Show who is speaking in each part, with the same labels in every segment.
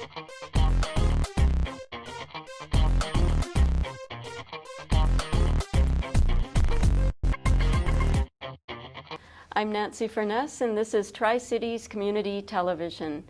Speaker 1: I'm Nancy Furness, and this is Tri-Cities Community Television.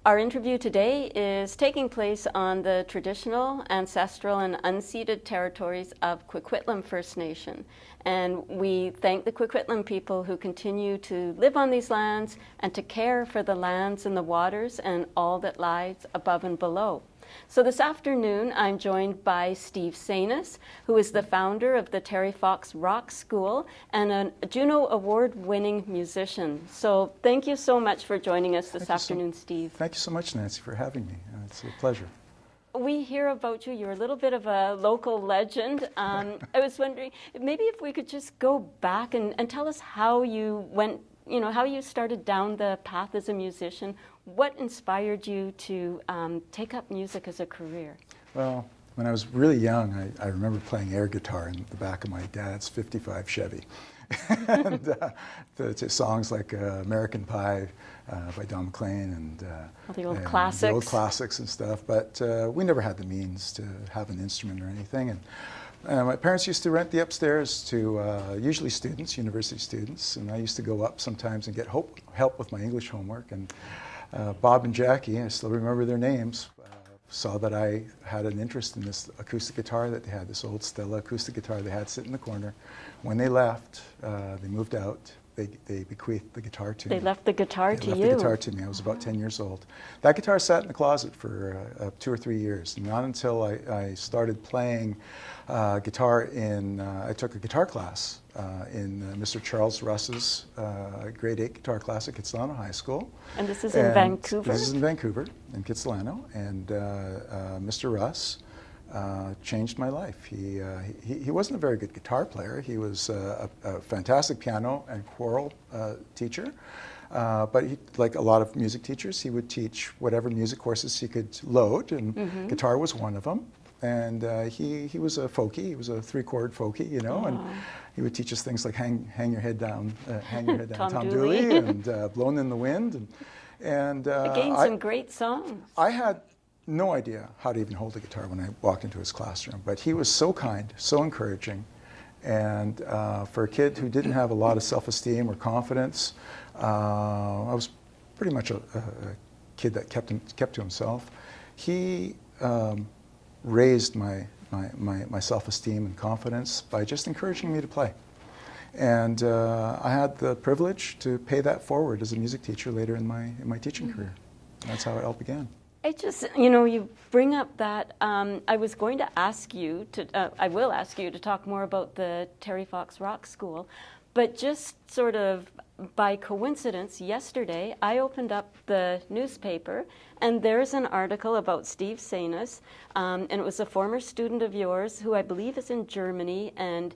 Speaker 1: Our interview today is taking place on the traditional, ancestral, and unceded territories of Coquitlam First Nation. And we thank the Coquitlam people who continue to live on these lands and to care for the lands and the waters and all that lies above and below. So this afternoon, I'm joined by Steve Sainas, who is the founder of the Terry Fox Rock School and a Juno Award-winning musician. So thank you so much for joining us this afternoon, Steve.
Speaker 2: Thank you so much, Nancy, for having me. It's a pleasure.
Speaker 1: We hear about you. You're a little bit of a local legend. I was wondering, maybe if we could just go back and tell us how you went, how you started down the path as a musician. What inspired you to take up music as a career?
Speaker 2: Well, when I was really young, I remember playing air guitar in the back of my dad's 55 Chevy. And to songs like American Pie by Don McLean and
Speaker 1: the old classics.
Speaker 2: The old classics and stuff. But we never had the means to have an instrument or anything. And my parents used to rent the upstairs to usually students, university students. And I used to go up sometimes and get help with my English homework. And Bob and Jackie, I still remember their names, saw that I had an interest in this acoustic guitar that they had, this old Stella acoustic guitar they had sitting in the corner. When they left, they moved out, they bequeathed the guitar to me.
Speaker 1: They left the guitar to you?
Speaker 2: They left the guitar to me. I was about 10 years old. That guitar sat in the closet for 2 or 3 years. Not until I started playing guitar I took a guitar class in Mr. Charles Russ's grade 8 guitar class at Kitsilano High School.
Speaker 1: And this is in Vancouver?
Speaker 2: This is in Vancouver, in Kitsilano. And Mr. Russ changed my life. He wasn't a very good guitar player. He was a fantastic piano and choral teacher. But like a lot of music teachers, he would teach whatever music courses he could load, and guitar was one of them. And he was a folkie. He was a 3-chord folkie, and he would teach us things like "Hang Your Head Down," Tom Dooley, and "Blown in the Wind," and
Speaker 1: again, some great songs.
Speaker 2: I had no idea how to even hold a guitar when I walked into his classroom, but he was so kind, so encouraging, and for a kid who didn't have a lot of self-esteem or confidence, I was pretty much a kid that kept to himself. He raised my self-esteem and confidence by just encouraging me to play. And I had the privilege to pay that forward as a music teacher later in my teaching career. That's how it all began.
Speaker 1: I just, you bring up that, I was going to ask you I will ask you to talk more about the Terry Fox Rock School, but just sort of by coincidence, yesterday I opened up the newspaper and there's an article about Steve Sainas, and it was a former student of yours who I believe is in Germany, and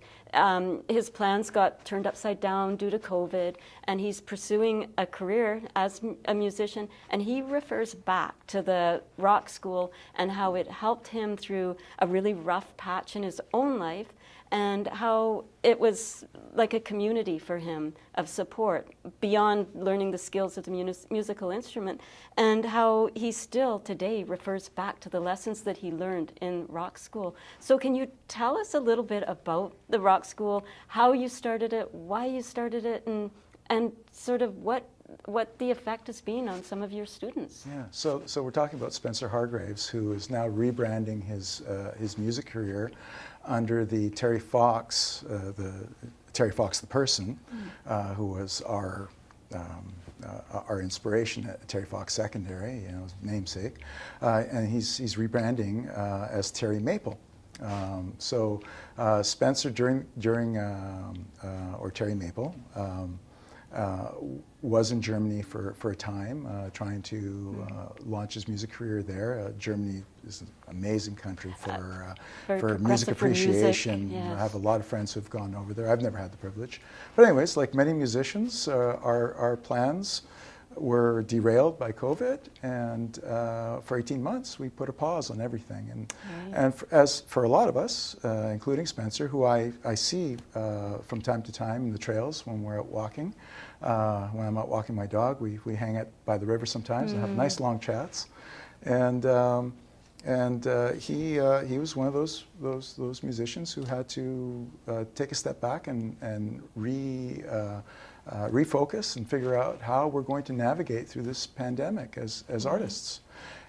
Speaker 1: his plans got turned upside down due to COVID, and he's pursuing a career as a musician, and he refers back to the rock school and how it helped him through a really rough patch in his own life, and how it was like a community for him of support beyond learning the skills of the musical instrument, and how he still today refers back to the lessons that he learned in rock school. So can you tell us a little bit about the rock school, how you started it, why you started it, and sort of what the effect has been on some of your students?
Speaker 2: Yeah, so we're talking about Spencer Hargraves, who is now rebranding his music career under the Terry Fox, the person, who was our inspiration at Terry Fox Secondary, his namesake, and he's rebranding as Terry Maple. So Spencer or Terry Maple was in Germany for a time, trying to launch his music career there. Germany is an amazing country for music appreciation.
Speaker 1: Yes.
Speaker 2: I have a lot of friends who've gone over there. I've never had the privilege. But anyways, like many musicians, our plans were derailed by COVID, and for 18 months we put a pause on everything. And as for a lot of us, including Spencer, who I see from time to time in the trails when we're out walking, when I'm out walking my dog, we hang out by the river sometimes and have nice long chats. He was one of those musicians who had to take a step back and refocus and figure out how we're going to navigate through this pandemic as artists.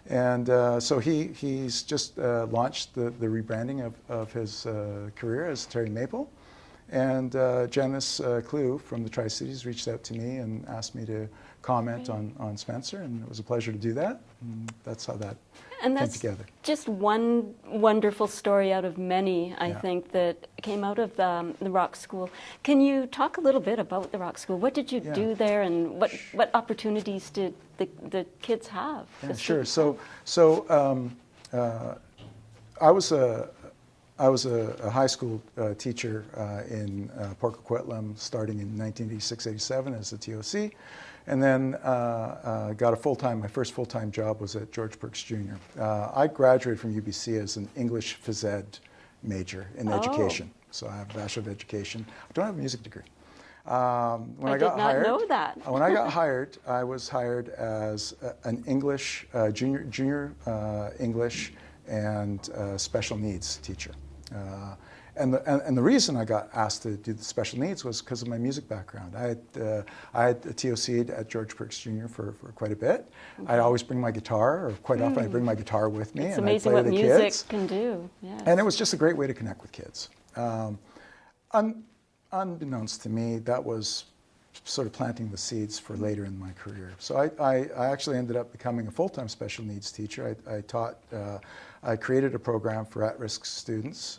Speaker 2: And so he's just launched the rebranding of his career as Terry Maple. And Janice Clue from the Tri-Cities reached out to me and asked me to comment on Spencer, and it was a pleasure to do that. And that's how that came together.
Speaker 1: Just one wonderful story out of many, I think, that came out of the rock school. Can you talk a little bit about the rock school? What did you do there, and what opportunities did the kids have?
Speaker 2: Yeah, sure. I was a high school teacher in Port Coquitlam starting in 1986-87 as a TOC, and then got my first full-time job was at George Perks Jr. I graduated from UBC as an English phys ed major in education, so I have a Bachelor of Education. I don't have a music degree. When I got hired,
Speaker 1: know that.
Speaker 2: When I got hired, I was hired as an English, junior English and special needs teacher. And the reason I got asked to do the special needs was because of my music background. I had TOC'd at George Perks Jr. for quite a bit. I'd always bring my guitar, or quite often I'd bring my guitar with me,
Speaker 1: It's
Speaker 2: and I'd
Speaker 1: amazing
Speaker 2: play
Speaker 1: what
Speaker 2: the
Speaker 1: music
Speaker 2: kids.
Speaker 1: can do. Yes.
Speaker 2: And it was just a great way to connect with kids. Unbeknownst to me, that was sort of planting the seeds for later in my career. So I actually ended up becoming a full-time special needs teacher. I created a program for at-risk students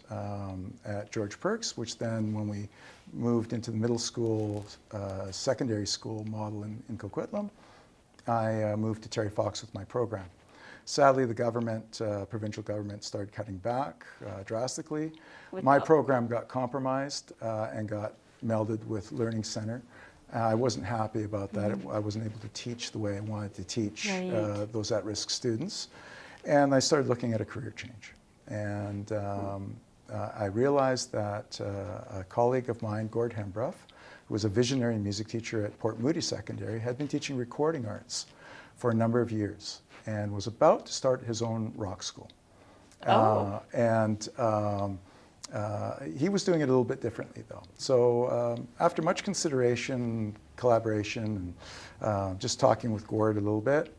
Speaker 2: at George Perks, which then when we moved into the middle school, secondary school model in Coquitlam, I moved to Terry Fox with my program. Sadly, the government, provincial government, started cutting back drastically. My program got compromised and got melded with Learning Center. I wasn't happy about that. I wasn't able to teach the way I wanted to teach those at-risk students. And I started looking at a career change. And I realized that a colleague of mine, Gord Hembrough, who was a visionary music teacher at Port Moody Secondary, had been teaching recording arts for a number of years and was about to start his own rock school. He was doing it a little bit differently, though. So after much consideration, collaboration, and just talking with Gord a little bit,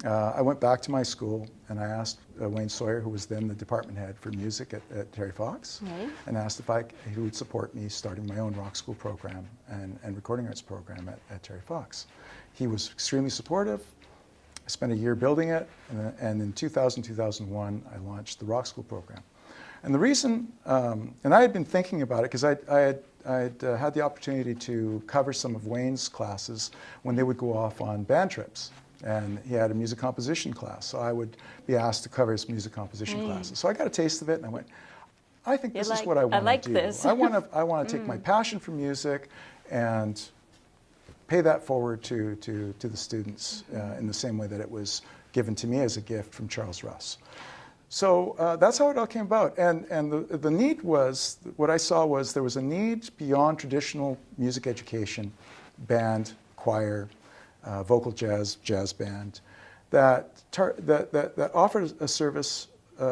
Speaker 2: I went back to my school and I asked Wayne Sawyer, who was then the department head for music at Terry Fox, and asked if he would support me starting my own rock school program and recording arts program at Terry Fox. He was extremely supportive. I spent a year building it, and in 2001, I launched the rock school program. And the reason, and I had been thinking about it because I had the opportunity to cover some of Wayne's classes when they would go off on band trips. And he had a music composition class, so I would be asked to cover his music composition classes. So I got a taste of it, and I went, I think this is what I want to do.
Speaker 1: This.
Speaker 2: I want to take my passion for music and pay that forward to the students in the same way that it was given to me as a gift from Charles Russ. So that's how it all came about. And the need was, what I saw was there was a need beyond traditional music education, band, choir, vocal jazz band, that offered a service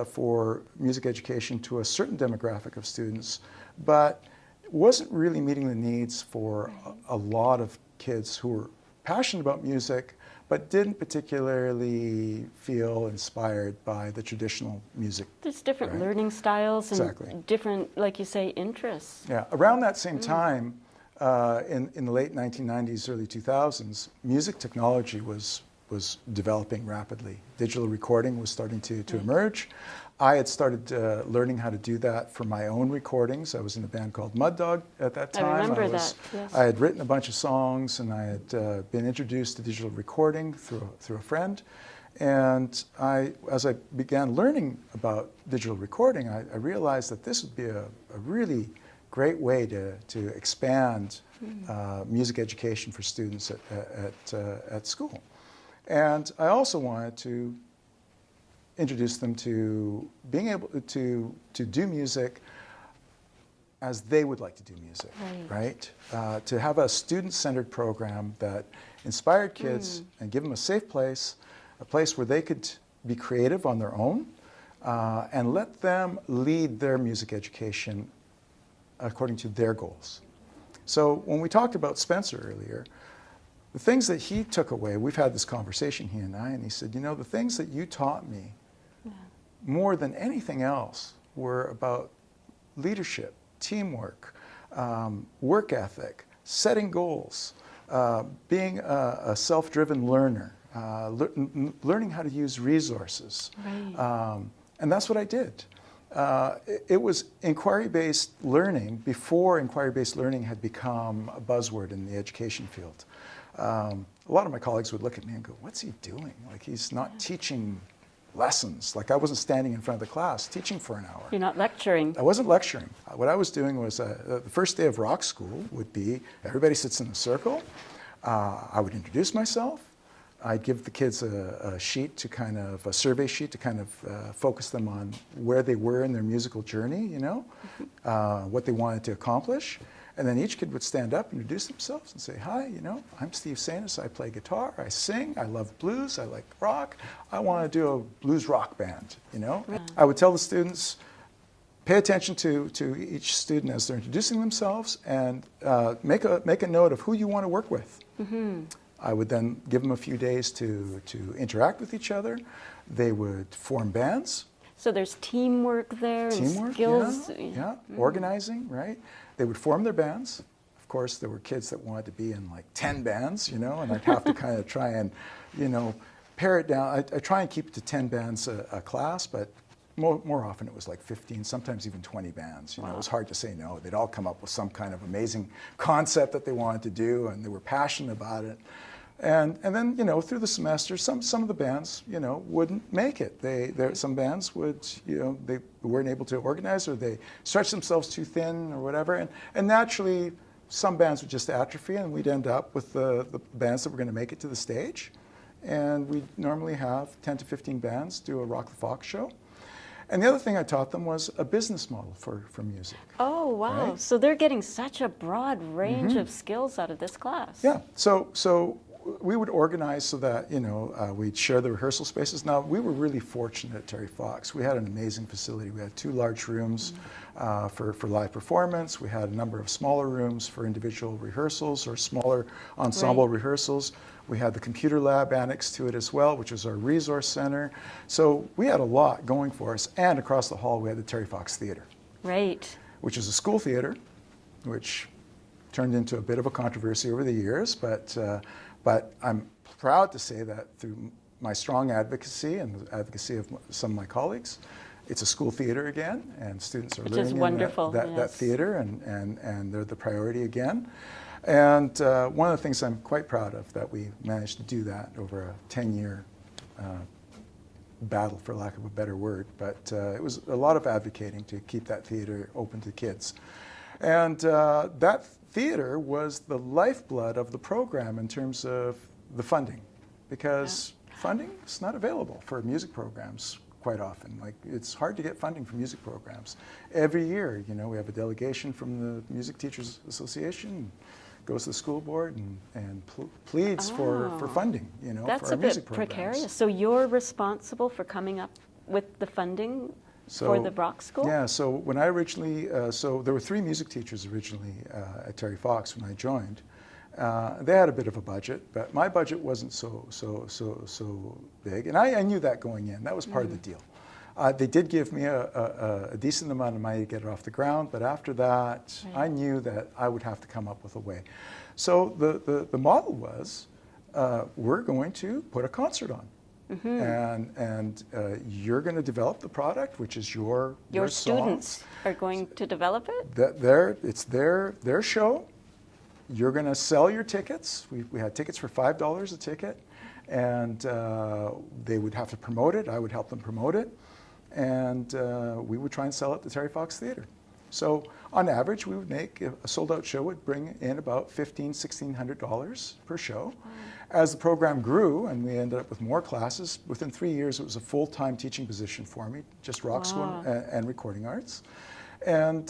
Speaker 2: for music education to a certain demographic of students, but wasn't really meeting the needs for a lot of kids who were passionate about music, but didn't particularly feel inspired by the traditional music.
Speaker 1: There's different learning styles and different, like you say, interests.
Speaker 2: Yeah, around that same time, in the late 1990s, early 2000s, music technology was developing rapidly. Digital recording was starting to emerge. I had started learning how to do that for my own recordings. I was in a band called Mud Dog at that time.
Speaker 1: I remember that, yes.
Speaker 2: I had written a bunch of songs, and I had been introduced to digital recording through a friend. And as I began learning about digital recording, I realized that this would be a really great way to expand music education for students at school. And I also wanted to introduce them to being able to do music as they would like to do music, right? To have a student-centered program that inspired kids and give them a safe place, a place where they could be creative on their own, and let them lead their music education according to their goals. So when we talked about Spencer earlier, the things that he took away, we've had this conversation, he and I, and he said, you know, the things that you taught me more than anything else were about leadership, teamwork, work ethic, setting goals, being a self-driven learner, learning how to use resources.
Speaker 1: Right.
Speaker 2: And that's what I did. It was inquiry-based learning before inquiry-based learning had become a buzzword in the education field. A lot of my colleagues would look at me and go, what's he doing? Like, he's not teaching lessons. Like, I wasn't standing in front of the class teaching for an hour.
Speaker 1: You're not lecturing.
Speaker 2: I wasn't lecturing. What I was doing was, the first day of rock school would be, everybody sits in a circle. I would introduce myself. I'd give the kids a sheet to kind of, a survey sheet to kind of focus them on where they were in their musical journey, you know, what they wanted to accomplish. And then each kid would stand up, introduce themselves and say, hi, you know, I'm Steve Sainas, I play guitar, I sing, I love blues, I like rock, I want to do a blues rock band, you know.
Speaker 1: Yeah.
Speaker 2: I would tell the students, pay attention to each student as they're introducing themselves, and make a note of who you want to work with.
Speaker 1: Mm-hmm.
Speaker 2: I would then give them a few days to interact with each other. They would form bands.
Speaker 1: So there's teamwork there and skills.
Speaker 2: Yeah, organizing, right? They would form their bands. Of course, there were kids that wanted to be in like 10 bands, you know, and I'd have to kind of try and, you know, pare it down. I try and keep it to 10 bands a class, but more often it was like 15, sometimes even 20 bands. You know, it was hard to say no. They'd all come up with some kind of amazing concept that they wanted to do, and they were passionate about it. And then, you know, through the semester, some of the bands, you know, wouldn't make it. Some bands would, you know, they weren't able to organize, or they stretched themselves too thin or whatever. And naturally, some bands would just atrophy, and we'd end up with the bands that were going to make it to the stage. And we normally have 10 to 15 bands do a Rock the Fox show. And the other thing I taught them was a business model for music.
Speaker 1: Oh, wow.
Speaker 2: Right?
Speaker 1: So they're getting such a broad range of skills out of this class.
Speaker 2: Yeah. So we would organize so that, you know, we'd share the rehearsal spaces. Now, we were really fortunate at Terry Fox. We had an amazing facility. We had 2 large rooms for live performance. We had a number of smaller rooms for individual rehearsals or smaller ensemble rehearsals. We had the computer lab annexed to it as well, which was our resource center. So we had a lot going for us. And across the hall, we had the Terry Fox Theater.
Speaker 1: Right.
Speaker 2: Which is a school theater, which turned into a bit of a controversy over the years. But I'm proud to say that through my strong advocacy and the advocacy of some of my colleagues, it's a school theater again, and students are learning in that theater, and they're the priority again. And one of the things I'm quite proud of, that we managed to do that over a 10-year battle, for lack of a better word, but it was a lot of advocating to keep that theater open to kids. And that theater was the lifeblood of the program in terms of the funding, because funding is not available for music programs quite often. Like, it's hard to get funding for music programs. Every year, you know, we have a delegation from the Music Teachers Association, goes to the school board and pleads for funding, you know, for our music programs. That's a bit
Speaker 1: precarious. So you're responsible for coming up with the funding for the rock school?
Speaker 2: Yeah, so when I originally, so there were 3 music teachers originally at Terry Fox when I joined. They had a bit of a budget, but my budget wasn't so big, and I knew that going in. That was part of the deal. They did give me a decent amount of money to get it off the ground, but after that, I knew that I would have to come up with a way. So the model was, we're going to put a concert on. And you're going to develop the product, which is your
Speaker 1: students are going to develop it?
Speaker 2: It's their show. You're going to sell your tickets. We had tickets for $5 a ticket, and they would have to promote it. I would help them promote it, and we would try and sell it at the Terry Fox Theater. So on average, we would make a sold-out show would bring in about $1,500, $1,600 per show. As the program grew and we ended up with more classes, within 3 years it was a full-time teaching position for me, just rock school and recording arts. And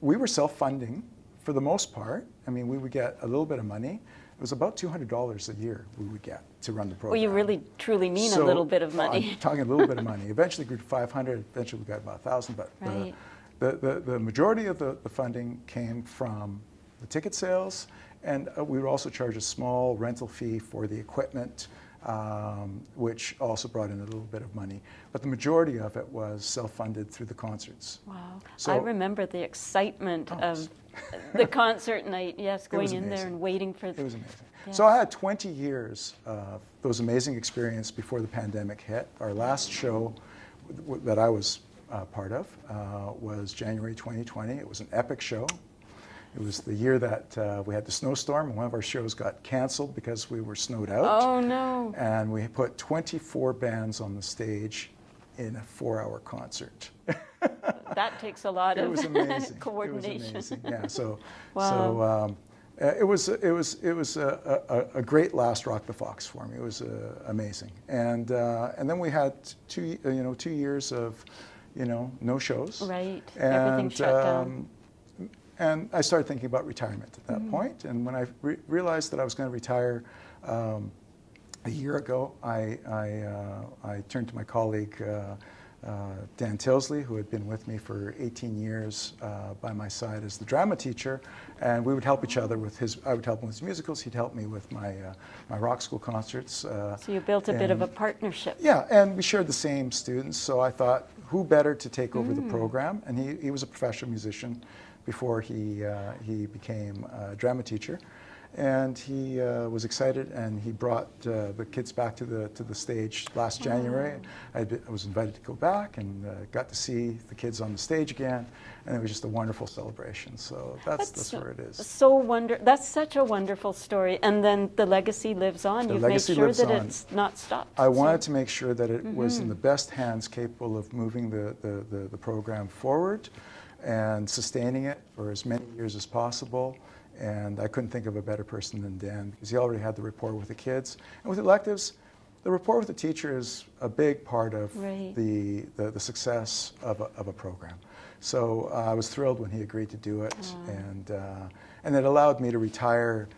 Speaker 2: we were self-funding for the most part. I mean, we would get a little bit of money. it was about $200 a year we would get to run the program.
Speaker 1: Well, you really truly mean a
Speaker 2: So,
Speaker 1: little bit of money.
Speaker 2: I'm talking a little bit of money. Eventually grew to 500. Eventually we got about 1,000. But
Speaker 1: Right.
Speaker 2: the majority of the funding came from the ticket sales, and we would also charge a small rental fee for the equipment, which also brought in a little bit of money. But the majority of it was self-funded through the concerts.
Speaker 1: Wow.
Speaker 2: So-
Speaker 1: I remember the excitement
Speaker 2: Oh,
Speaker 1: of the concert night, yes, going
Speaker 2: was
Speaker 1: in there
Speaker 2: amazing.
Speaker 1: and waiting for
Speaker 2: It was amazing.
Speaker 1: Yes.
Speaker 2: So I had 20 years of those amazing experiences before the pandemic hit. Our last show that I was part of was January 2020. It was an epic show. It was the year that we had the snowstorm, and one of our shows got canceled because we were snowed out.
Speaker 1: Oh, no.
Speaker 2: And we put 24 bands on the stage in a 4-hour concert.
Speaker 1: That takes a lot
Speaker 2: It
Speaker 1: of
Speaker 2: was amazing.
Speaker 1: coordination.
Speaker 2: It was amazing. Yeah. So,
Speaker 1: Wow.
Speaker 2: it was a great last Rock the Fox for me. It was amazing. And then we had 2 years of no shows.
Speaker 1: Right.
Speaker 2: And,
Speaker 1: Everything shut down.
Speaker 2: And I started thinking about retirement at that point. And when I realized that I was going to retire a year ago, I turned to my colleague Dan Tilsley, who had been with me for 18 years by my side as the drama teacher, and we would help each other with I would help him with his musicals, he'd help me with my rock school concerts.
Speaker 1: So you built a bit of a partnership.
Speaker 2: Yeah, and we shared the same students, so I thought, who better to take over the program? And he was a professional musician before he became a drama teacher. And he was excited, and he brought the kids back to the stage last January. I was invited to go back and got to see the kids on the stage again, and it was just a wonderful celebration. So that's where it is.
Speaker 1: That's such a wonderful story, and then the legacy lives on. You've made sure that it's not stopped.
Speaker 2: I wanted to make sure that it was in the best hands capable of moving the program forward and sustaining it for as many years as possible. And I couldn't think of a better person than Dan, because he already had the rapport with the kids. And with electives, the rapport with the teacher is a big part of the success of a program. So I was thrilled when he agreed to do it, and it allowed me to retire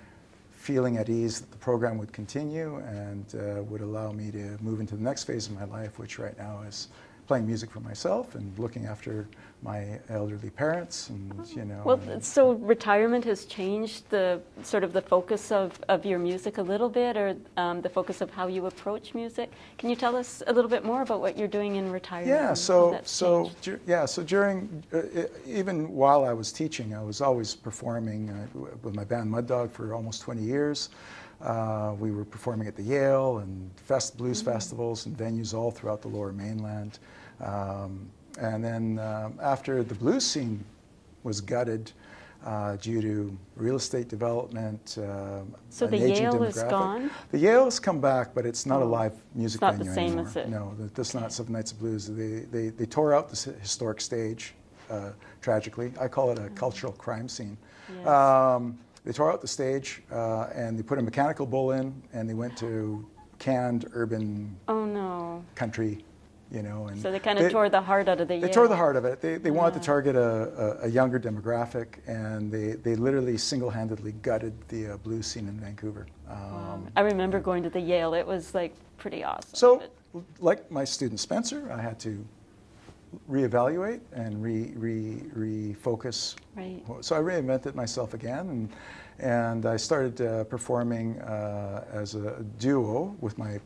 Speaker 2: feeling at ease that the program would continue and would allow me to move into the next phase of my life, which right now is playing music for myself and looking after my elderly parents, and
Speaker 1: Well, so retirement has changed the sort of the focus of your music a little bit, or the focus of how you approach music. Can you tell us a little bit more about what you're doing in retirement?
Speaker 2: Yeah.
Speaker 1: and how that's changed?
Speaker 2: So during even while I was teaching, I was always performing with my band Mud Dog for almost 20 years. We were performing at the Yale and blues festivals and venues all throughout the Lower Mainland. And then after the blues scene was gutted due to real estate development,
Speaker 1: So the Yale is gone?
Speaker 2: The Yale has come back, but it's not a live music
Speaker 1: not
Speaker 2: venue
Speaker 1: the same
Speaker 2: anymore.
Speaker 1: as it.
Speaker 2: No, that's not Seven Nights of Blues. They tore out the historic stage, tragically. I call it a cultural crime scene.
Speaker 1: Yes.
Speaker 2: They tore out the stage and they put a mechanical bull in, and they went to canned urban
Speaker 1: Oh no.
Speaker 2: country. And
Speaker 1: So they kind of tore the heart out of the Yale.
Speaker 2: They tore the heart of it. They wanted to target a younger demographic, and they literally single-handedly gutted the blues scene in Vancouver.
Speaker 1: I remember going to the Yale. It was like pretty awesome.
Speaker 2: So, like my student Spencer, I had to reevaluate and refocus.
Speaker 1: Right.
Speaker 2: So I reinvented myself again, and I started performing as a duo with my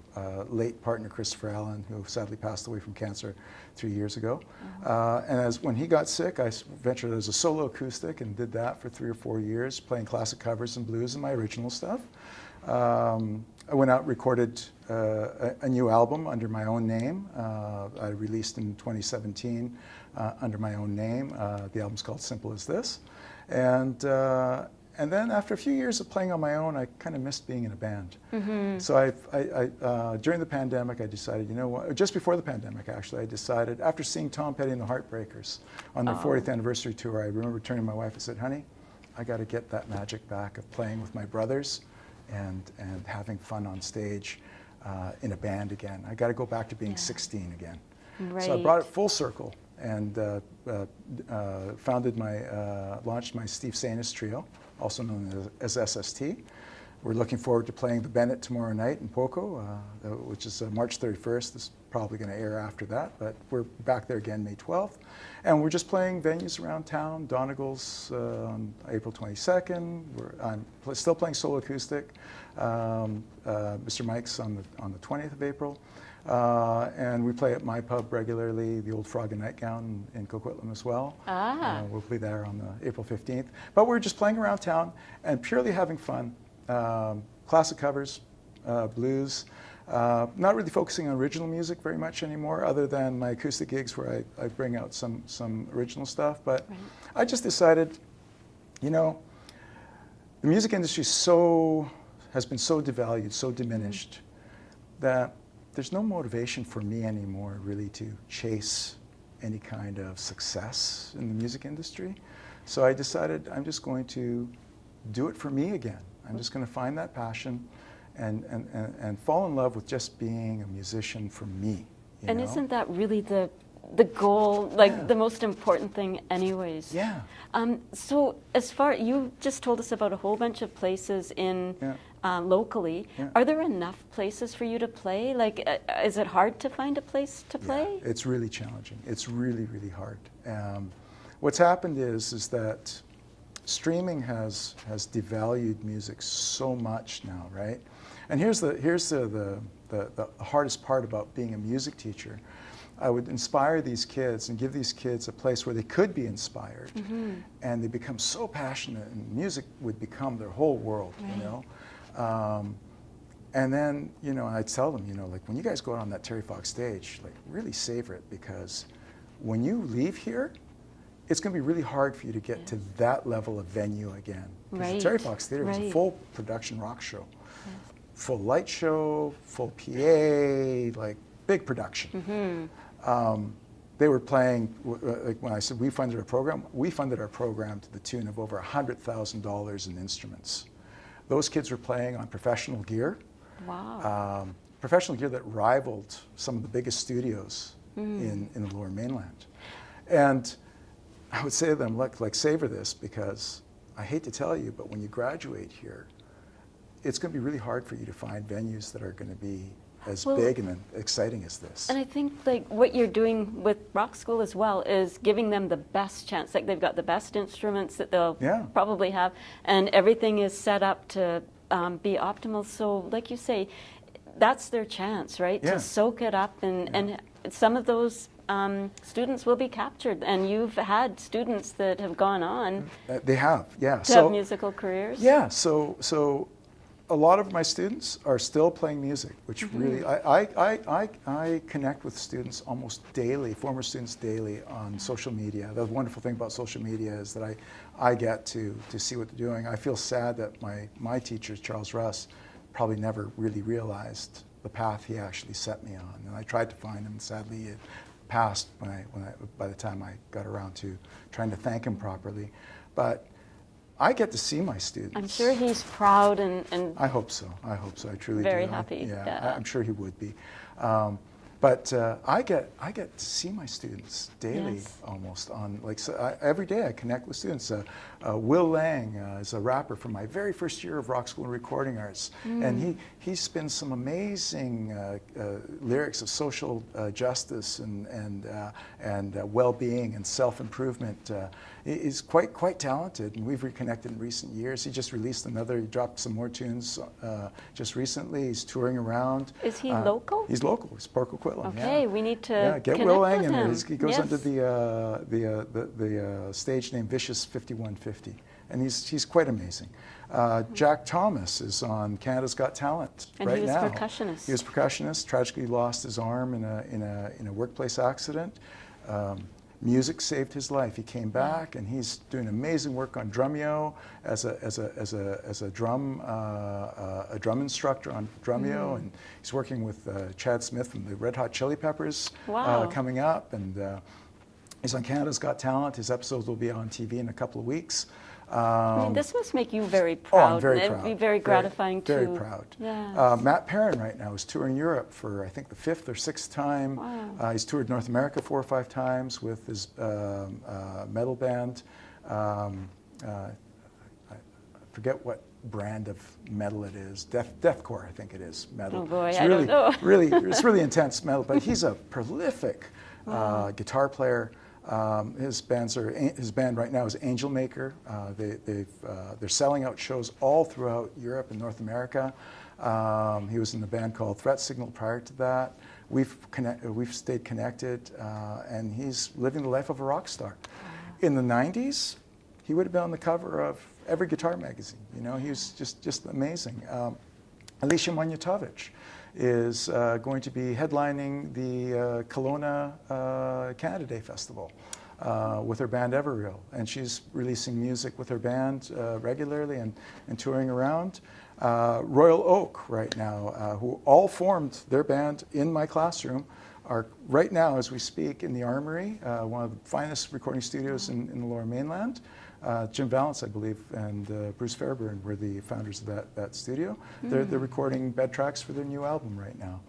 Speaker 2: late partner Christopher Allen, who sadly passed away from cancer 3 years ago. And when he got sick, I ventured as a solo acoustic and did that for 3 or 4 years, playing classic covers and blues and my original stuff. I went out and recorded a new album under my own name. I released in 2017 under my own name. The album's called Simple as This. And then after a few years of playing on my own, I kind of missed being in a band. So during the pandemic, I decided, you know what, just before the pandemic, actually, I decided, after seeing Tom Petty and the Heartbreakers on their 40th anniversary tour, I remember turning to my wife and said, honey, I got to get that magic back of playing with my brothers and having fun on stage in a band again. I got to go back to being 16 again.
Speaker 1: Right.
Speaker 2: So I brought it full circle and launched my Steve Sainas trio, also known as SST. We're looking forward to playing the Bennett tomorrow night in Poco, which is March 31st. This is probably going to air after that, but we're back there again May 12th. And we're just playing venues around town. Donegal's on April 22nd. I'm still playing solo acoustic. Mr. Mike's on the 20th of April. And we play at my pub regularly, the Old Frog and Nightgown in Coquitlam as well. We'll be there on the April 15th. But we're just playing around town and purely having fun. Classic covers, blues. Not really focusing on original music very much anymore, other than my acoustic gigs where I bring out some original stuff. But right. I just decided, you know, the music industry has been so devalued, so diminished, that there's no motivation for me anymore really to chase any kind of success in the music industry. So I decided I'm just going to do it for me again. I'm just going to find that passion and fall in love with just being a musician for me.
Speaker 1: And know? Isn't that really the goal, like the most important thing anyways?
Speaker 2: Yeah.
Speaker 1: So as far, you just told us about a whole bunch of places in locally. Yeah. Are there enough places for you to play? Like, is it hard to find a place to play?
Speaker 2: Yeah, it's really challenging. It's really, really hard. What's happened is that streaming has devalued music so much now, right? And here's the hardest part about being a music teacher. I would inspire these kids and give these kids a place where they could be inspired, and they become so passionate, and music would become their whole world, right. You know. And then, you know, I'd tell them, you know, like when you guys go out on that Terry Fox stage, like really savor it, because when you leave here, it's going to be really hard for you to get to that level of venue again. Because the Terry Fox Theater was a full production rock show. Yes. Full light show, full PA, like big production. They were playing, like when I said we funded our program to the tune of over $100,000 in instruments. Those kids were playing on professional gear.
Speaker 1: Wow.
Speaker 2: Professional gear that rivaled some of the biggest studios in the Lower Mainland. And I would say to them, look, like savor this, because I hate to tell you, but when you graduate here, it's going to be really hard for you to find venues that are going to be as big and exciting as this.
Speaker 1: And I think like what you're doing with Rock School as well is giving them the best chance. Like they've got the best instruments that they'll probably have, and everything is set up to be optimal. So like you say, that's their chance, right? To soak it up, and some of those students will be captured, and you've had students that have gone on.
Speaker 2: They have,
Speaker 1: to have musical careers.
Speaker 2: Yeah, so a lot of my students are still playing music, which really, I connect with students almost daily, former students daily on social media. The wonderful thing about social media is that I get to see what they're doing. I feel sad that my teacher, Charles Russ, probably never really realized the path he actually set me on. And I tried to find him, and sadly it passed by the time I got around to trying to thank him properly. But I get to see my students.
Speaker 1: I'm sure he's proud and
Speaker 2: I hope so. I truly
Speaker 1: very
Speaker 2: do.
Speaker 1: Happy.
Speaker 2: I'm sure he would be. But I get to see my students daily, almost on every day. I connect with students. Will Lang is a rapper from my very first year of Rock School and Recording Arts, and he spins some amazing lyrics of social justice and well-being and self-improvement. He's quite talented, and we've reconnected in recent years. He just released he dropped some more tunes just recently. He's touring around.
Speaker 1: Is he local?
Speaker 2: He's local. He's Port Coquitlam.
Speaker 1: Okay, we need to
Speaker 2: get
Speaker 1: connect
Speaker 2: Will Lang
Speaker 1: with him.
Speaker 2: He goes under the stage name Vicious 5150, and he's quite amazing. Jack Thomas is on Canada's Got Talent right now.
Speaker 1: And he was percussionist.
Speaker 2: He was percussionist. Tragically lost his arm in a workplace accident. Music saved his life. He came back, and he's doing amazing work on Drumeo as a drum instructor on Drumeo, and he's working with Chad Smith from the Red Hot Chili Peppers coming up, and he's on Canada's Got Talent. His episodes will be on TV in a couple of weeks.
Speaker 1: I mean, this must make you very proud.
Speaker 2: Oh, I'm very proud.
Speaker 1: It'd be very gratifying too.
Speaker 2: Very proud.
Speaker 1: Yes.
Speaker 2: Matt Perrin right now is touring Europe for I think the 5th or 6th time.
Speaker 1: Wow.
Speaker 2: He's toured North America 4 or 5 times with his metal band. I forget what brand of metal it is. Deathcore, I think it is, metal.
Speaker 1: Oh boy,
Speaker 2: it's
Speaker 1: I
Speaker 2: really,
Speaker 1: don't know.
Speaker 2: it's really intense metal, but he's a prolific guitar player. His band right now is Angel Maker. They're selling out shows all throughout Europe and North America. He was in a band called Threat Signal prior to that. We've stayed connected, and he's living the life of a rock star. In the 90s, he would have been on the cover of every guitar magazine. You know, he was just amazing. Alicia Monjatovich is going to be headlining the Kelowna Canada Day Festival with her band Everreal, and she's releasing music with her band regularly and touring around. Royal Oak right now, who all formed their band in my classroom, are right now, as we speak, in the Armory, one of the finest recording studios in the Lower Mainland. Jim Vallance, I believe, and Bruce Fairburn were the founders of that studio. They're recording bed tracks for their new album right now.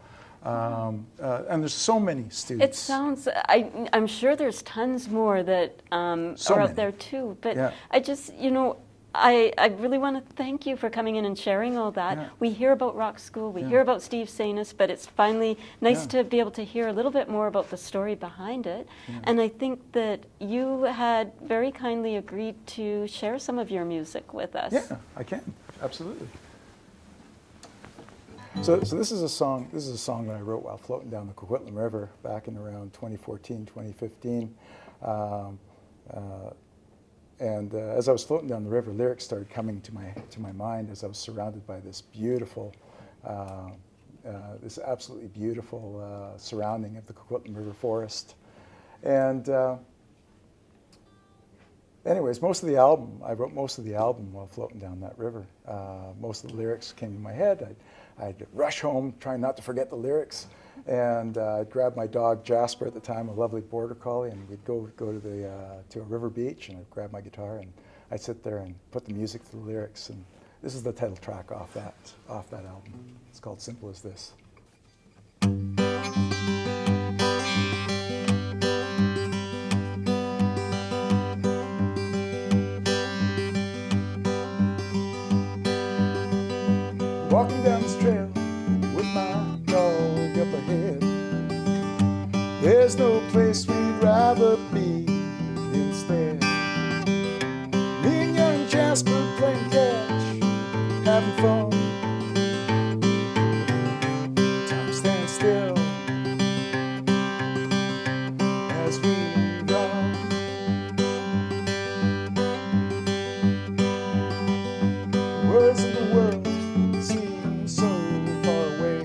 Speaker 2: And there's so many students.
Speaker 1: It sounds, I'm sure there's tons more that are out there too, but
Speaker 2: Yeah.
Speaker 1: I just, you know, I really want to thank you for coming in and sharing all that.
Speaker 2: Yeah.
Speaker 1: We hear about Rock School, we hear about Steve Sainas, but it's finally nice to be able to hear a little bit more about the story behind it. And I think that you had very kindly agreed to share some of your music with us.
Speaker 2: Yeah, I can, absolutely. So this is a song that I wrote while floating down the Coquitlam River back in around 2014, 2015. And as I was floating down the river, lyrics started coming to my mind as I was surrounded by this beautiful, this absolutely beautiful surrounding of the Coquitlam River forest. And anyways, I wrote most of the album while floating down that river. Most of the lyrics came to my head. I'd rush home, trying not to forget the lyrics. And I'd grab my dog Jasper at the time, a lovely border collie, and we'd go to a river beach, and I'd grab my guitar and I'd sit there and put the music to the lyrics. And this is the title track off that album. It's called Simple as This. Walking down this trail with my dog up ahead. There's no place we'd rather be instead. Me and young Jasper playing catch, having fun. Time stands still as we run. Words of the world seem so far away,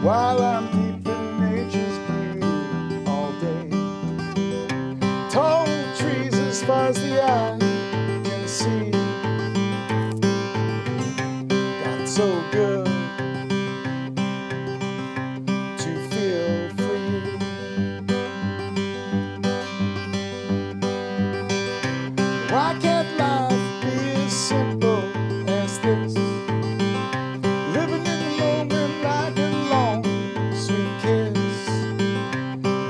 Speaker 2: while I'm deep in nature's beauty all day. Tall trees as far as the eye can see. God, it's so good to feel free. Why can't life be as simple as this? Living in the moment like a long, sweet kiss.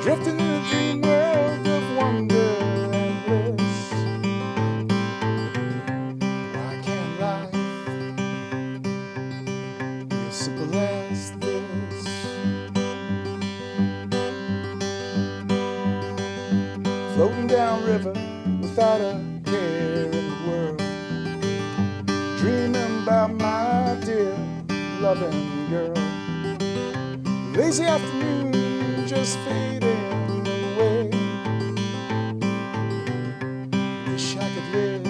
Speaker 2: Drifting in a dream world of wonder and bliss. Why can't life be as simple as this? Floating down river without a care in the world, dreaming about my dear loving girl. Lazy afternoon just fading away. Wish I could live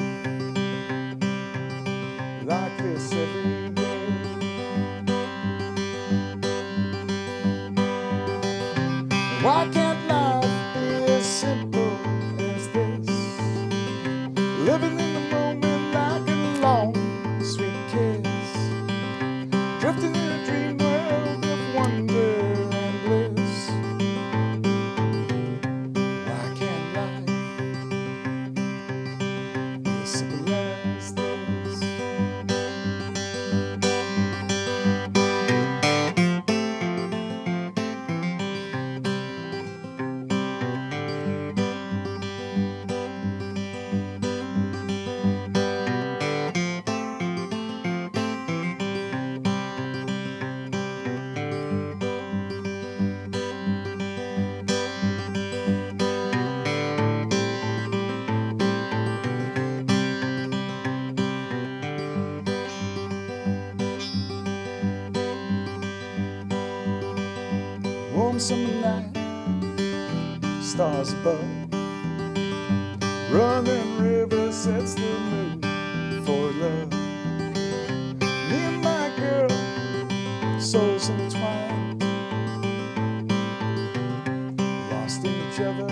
Speaker 2: like this every day. Why can't life be as simple as this? Living in the moment like a long, sweet kiss. Drifting in a dream world of wonder and bliss. Why can't life be as simple as this? Warm summer night, stars above. Running river sets the mood for love. Me and my girl, souls entwined, lost in each other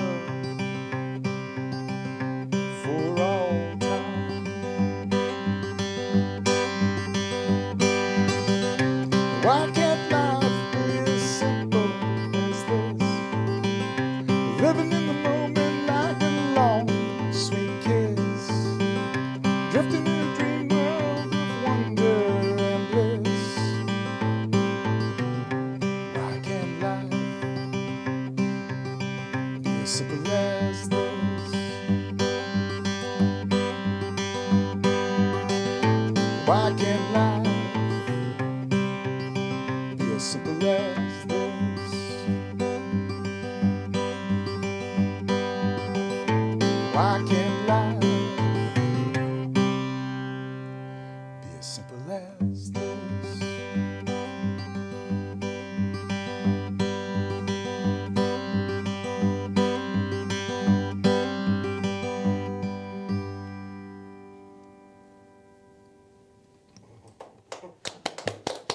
Speaker 2: for all time. Why can't life be as simple as this? Living in the moment like a long, sweet kiss, drifting in a dream world of wonder and bliss. Why can't life be as simple as this? Why can't life be as simple as this? Why can't life be as simple as this?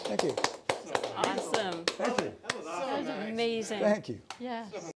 Speaker 2: Thank you.
Speaker 1: Awesome.
Speaker 2: Thank you.
Speaker 1: That was amazing.
Speaker 2: Thank you.
Speaker 1: Yes.